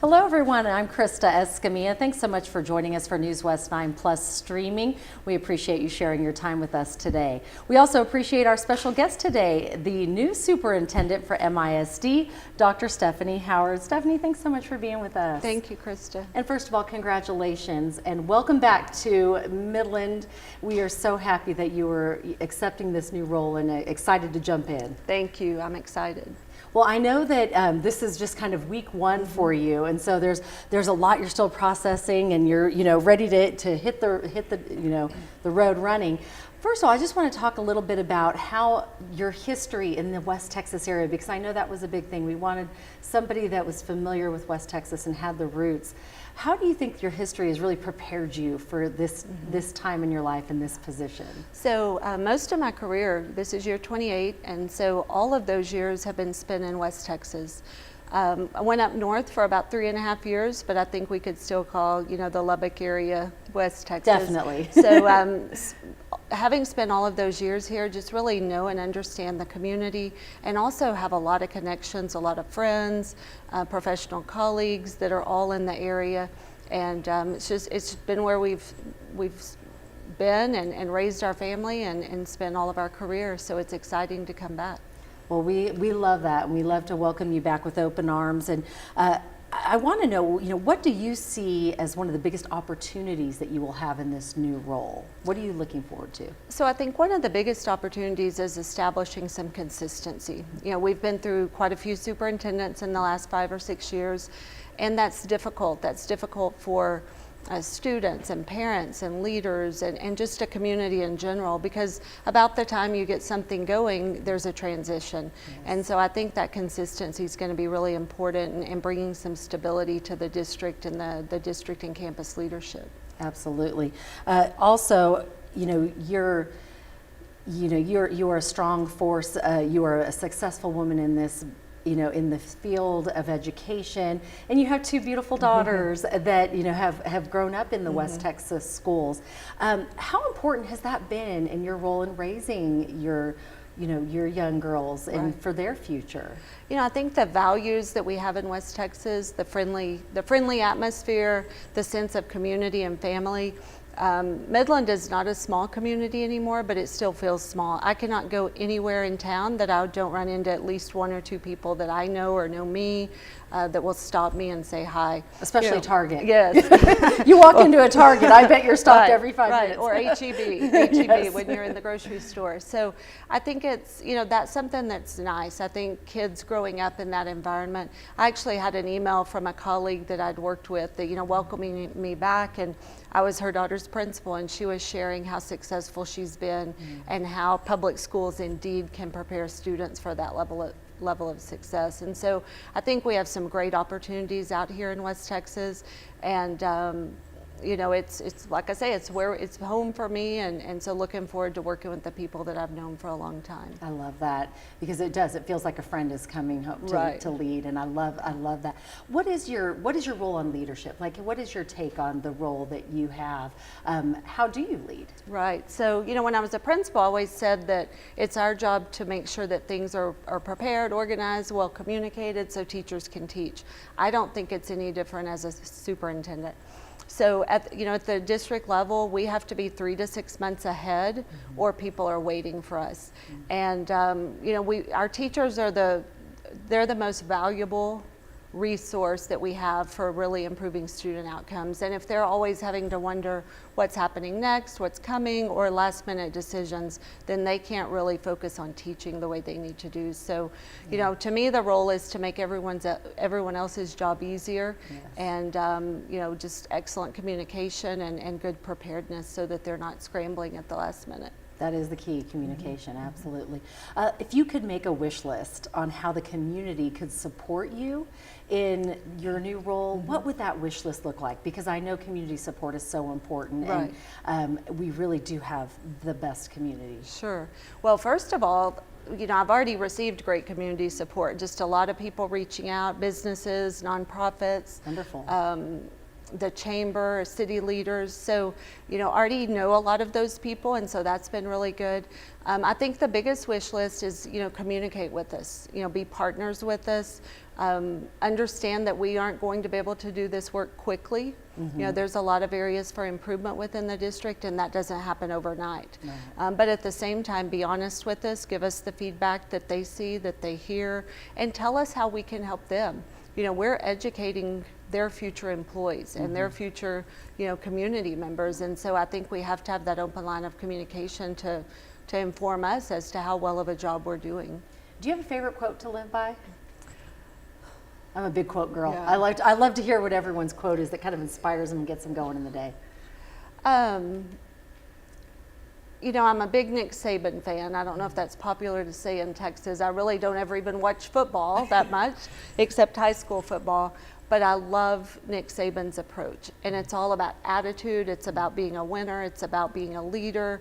Hello everyone, I'm Krista Escamilla. Thanks so much for joining us for News West 9 Plus streaming. We appreciate you sharing your time with us today. We also appreciate our special guest today, the new superintendent for MISD, Dr. Stephanie Howard. Stephanie, thanks so much for being with us. Thank you, Krista. And first of all, congratulations and welcome back to Midland. We are so happy that you were accepting this new role and excited to jump in. Thank you, I'm excited. Well, I know that this is just kind of week one for you, and so there's a lot you're still processing, and you're ready to hit the road running. First of all, I just want to talk a little bit about how your history in the West Texas area, because I know that was a big thing. We wanted somebody that was familiar with West Texas and had the roots. How do you think your history has really prepared you for this time in your life in this position? So most of my career, this is year 28, and so all of those years have been spent in West Texas. I went up north for about 3.5 years, but I think we could still call, the Lubbock area West Texas. Definitely. So having spent all of those years here, just really know and understand the community, and also have a lot of connections, a lot of friends, professional colleagues that are all in the area, and it's been where we've been and raised our family and spent all of our career. So it's exciting to come back. Well, we love that, and we love to welcome you back with open arms. And I want to know, what do you see as one of the biggest opportunities that you will have in this new role? What are you looking forward to? So I think one of the biggest opportunities is establishing some consistency. We've been through quite a few superintendents in the last 5 or 6 years, and that's difficult. That's difficult for students and parents and leaders and just a community in general, because about the time you get something going, there's a transition. Yes. And so I think that consistency is going to be really important in bringing some stability to the district and the district and campus leadership. Absolutely. Also, you're a strong force. You are a successful woman in this, in the field of education, and you have 2 beautiful daughters that have grown up in the West Texas schools. How important has that been in your role in raising your young girls and for their future? I think the values that we have in West Texas, the friendly atmosphere, the sense of community and family. Midland is not a small community anymore, but it still feels small. I cannot go anywhere in town that I don't run into at least 1 or 2 people that I know or know me that will stop me and say hi. Especially Target. Yes. You walk into a Target, I bet you're stopped every 5 minutes. Or HEB yes. When you're in the grocery store. So I think it's, that's something that's nice. I think kids growing up in that environment. I actually had an email from a colleague that I'd worked with that, welcoming me back, and I was her daughter's principal, and she was sharing how successful she's been and how public schools indeed can prepare students for that level of success. And so I think we have some great opportunities out here in West Texas, and it's like I say, it's home for me, and so looking forward to working with the people that I've known for a long time. I love that, because it feels like a friend is coming home to lead, and I love that. What is your role on leadership? Like, what is your take on the role that you have? How do you lead? Right. So when I was a principal, I always said that it's our job to make sure that things are prepared, organized, well communicated, so teachers can teach. I don't think it's any different as a superintendent. So at the district level, we have to be 3 to 6 months ahead, or people are waiting for us. And our teachers are they're the most valuable resource that we have for really improving student outcomes. And if they're always having to wonder what's happening next, what's coming, or last minute decisions, then they can't really focus on teaching the way they need to do. So, to me, the role is to make everyone else's job easier. Yes. And, just excellent communication and good preparedness so that they're not scrambling at the last minute. That is the key, communication, absolutely. If you could make a wish list on how the community could support you in your new role, what would that wish list look like? Because I know community support is so important, and we really do have the best community. Sure. Well, first of all, I've already received great community support, just a lot of people reaching out, businesses, nonprofits. Wonderful. the chamber, city leaders. So, already know a lot of those people, and so that's been really good. I think the biggest wish list is, communicate with us, be partners with us, understand that we aren't going to be able to do this work quickly. There's a lot of areas for improvement within the district, and that doesn't happen overnight. But at the same time, be honest with us, give us the feedback that they see, that they hear, and tell us how we can help them. We're educating their future employees and their future, community members. And so I think we have to have that open line of communication to inform us as to how well of a job we're doing. Do you have a favorite quote to live by? I'm a big quote girl. Yeah. I love to hear what everyone's quote is that kind of inspires them and gets them going in the day. I'm a big Nick Saban fan. I don't know if that's popular to say in Texas. I really don't ever even watch football that much, except high school football. But I love Nick Saban's approach. And it's all about attitude. It's about being a winner. It's about being a leader.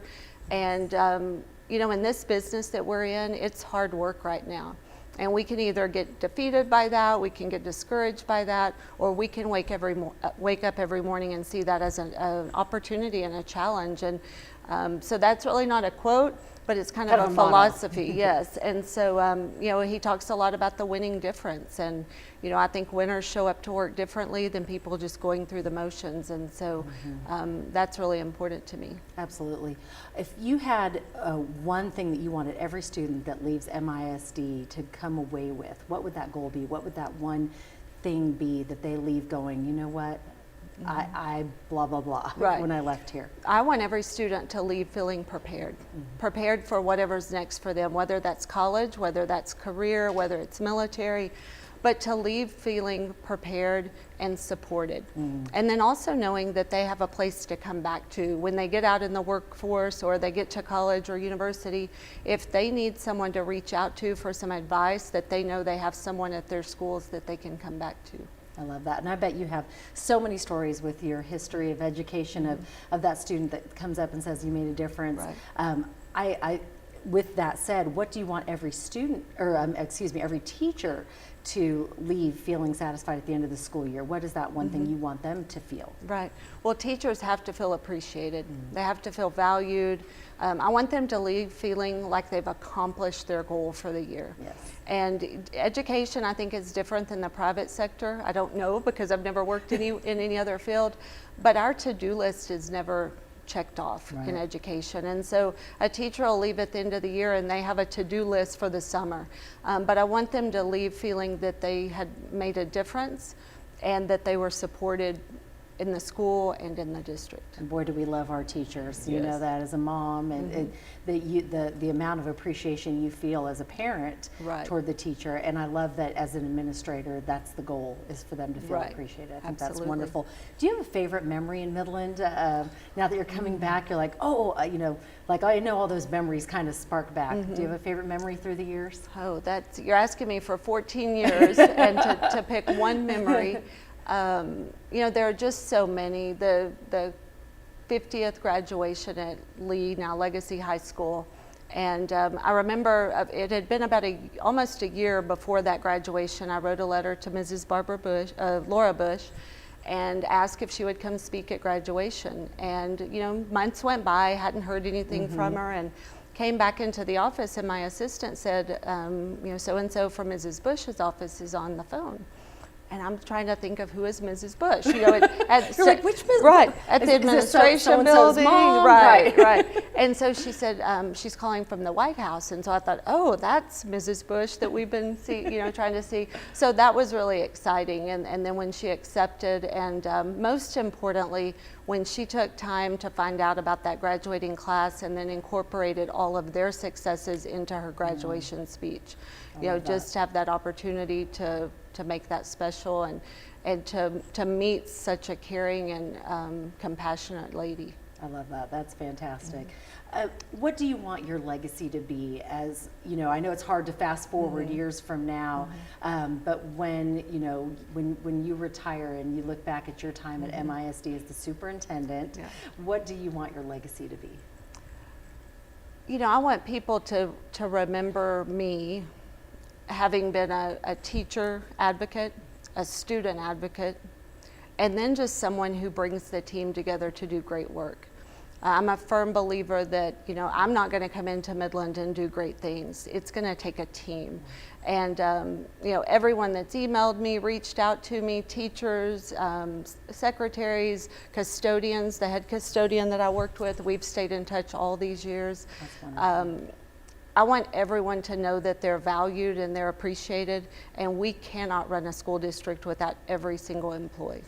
And, in this business that we're in, it's hard work right now. And we can either get defeated by that, we can get discouraged by that, or we can wake up every morning and see that as an opportunity and a challenge. And so that's really not a quote, but it's kind of a philosophy, yes. And so, he talks a lot about the winning difference. And, I think winners show up to work differently than people just going through the motions. And so that's really important to me. Absolutely. If you had one thing that you wanted every student that leaves MISD to come away with, what would that goal be? What would that one thing be that they leave going, you know what? I blah, blah, blah, right. when I left here. I want every student to leave feeling prepared, prepared for whatever's next for them, whether that's college, whether that's career, whether it's military, but to leave feeling prepared and supported. And then also knowing that they have a place to come back to when they get out in the workforce or they get to college or university. If they need someone to reach out to for some advice, that they know they have someone at their schools that they can come back to. I love that. And I bet you have so many stories with your history of education of that student that comes up and says you made a difference. Right. With that said, what do you want every student, or every teacher to leave feeling satisfied at the end of the school year? What is that one thing you want them to feel? Right. Well, teachers have to feel appreciated. They have to feel valued. I want them to leave feeling like they've accomplished their goal for the year. Yes. And education, I think, is different than the private sector. I don't know because I've never worked in any other field, but our to-do list is never checked off in education. And so a teacher will leave at the end of the year and they have a to-do list for the summer. But I want them to leave feeling that they had made a difference and that they were supported in the school and in the district. And boy, do we love our teachers. You know that as a mom, and the amount of appreciation you feel as a parent toward the techer. And I love that as an administrator, that's the goal, is for them to feel appreciated. I think that's wonderful. Do you have a favorite memory in Midland? Now that you're coming back, you're like, like I know all those memories kind of spark back. Do you have a favorite memory through the years? Oh, you're asking me for 14 years and to pick one memory. There are just so many. The 50th graduation at Lee, now Legacy High School, and I remember it had been about almost a year before that graduation. I wrote a letter to Mrs. Laura Bush, and asked if she would come speak at graduation. And months went by, hadn't heard anything from her, and came back into the office, and my assistant said, so and so from Mrs. Bush's office is on the phone. And I'm trying to think of who is Mrs. Bush. You're like, which Mrs. Right, at the administration building. Mom? Right. And so she said she's calling from the White House. And so I thought, oh, that's Mrs. Bush that we've been trying to see. So that was really exciting. And then when she accepted, and most importantly, when she took time to find out about that graduating class and then incorporated all of their successes into her graduation speech. Just have that opportunity to make that special and to meet such a caring and compassionate lady. I love that. That's fantastic. What do you want your legacy to be? As I know it's hard to fast forward years from now, but when you retire and you look back at your time at MISD as the superintendent, what do you want your legacy to be? I want people to remember me having been a teacher advocate, a student advocate, and then just someone who brings the team together to do great work. I'm a firm believer that, I'm not going to come into Midland and do great things. It's going to take a team. And, everyone that's emailed me, reached out to me, teachers, secretaries, custodians, the head custodian that I worked with, we've stayed in touch all these years. That's wonderful. I want everyone to know that they're valued and they're appreciated, and we cannot run a school district without every single employee.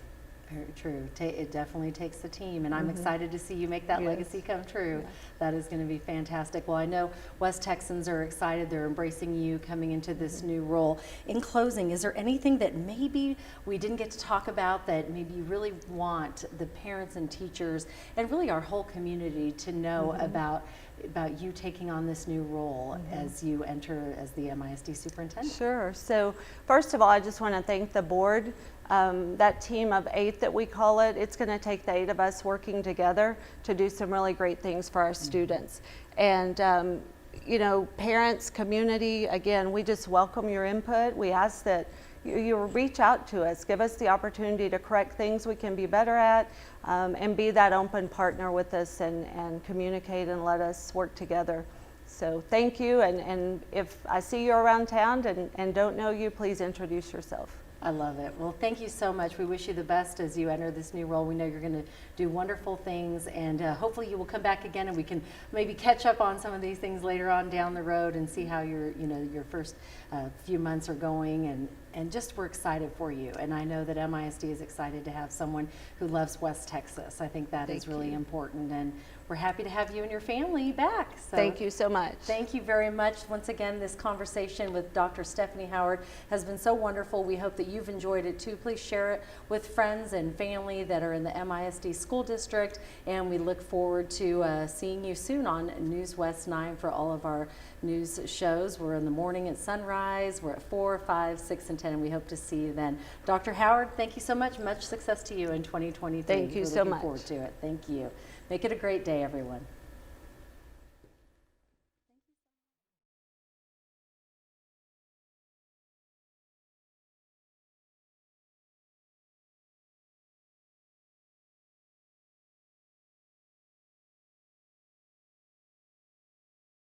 Very true. It definitely takes the team, and I'm excited to see you make that Yes. legacy come true. Yes. That is going to be fantastic. Well, I know West Texans are excited. They're embracing you coming into this new role. In closing, is there anything that maybe we didn't get to talk about that maybe you really want the parents and teachers and really our whole community to know about you taking on this new role as you enter as the MISD superintendent? Sure. So first of all, I just want to thank the board. That team of 8 that we call it, it's going to take the 8 of us working together to do some really great things for our students. And parents, community, again, we just welcome your input. We ask that you reach out to us, give us the opportunity to correct things we can be better at, and be that open partner with us and communicate and let us work together. So thank you, and if I see you around town and don't know you, please introduce yourself. I love it. Well, thank you so much. We wish you the best as you enter this new role. We know you're going to do wonderful things, and hopefully you will come back again and we can maybe catch up on some of these things later on down the road and see how your first few months are going, and just we're excited for you. And I know that MISD is excited to have someone who loves West Texas. I think that is really important, and we're happy to have you and your family back. So Thank you so much. thank you very much. Once again, this conversation with Dr. Stephanie Howard has been so wonderful. We hope that you've enjoyed it too. Please share it with friends and family that are in the MISD school district, and we look forward to seeing you soon on News West 9 for all of our news shows. We're in the morning at sunrise. We're at 4, 5, 6, and 10, and we hope to see you then. Dr. Howard, thank you so much. Much success to you in 2023. Thank you We're so looking much. forward to it. Thank you. Make it a great day, everyone.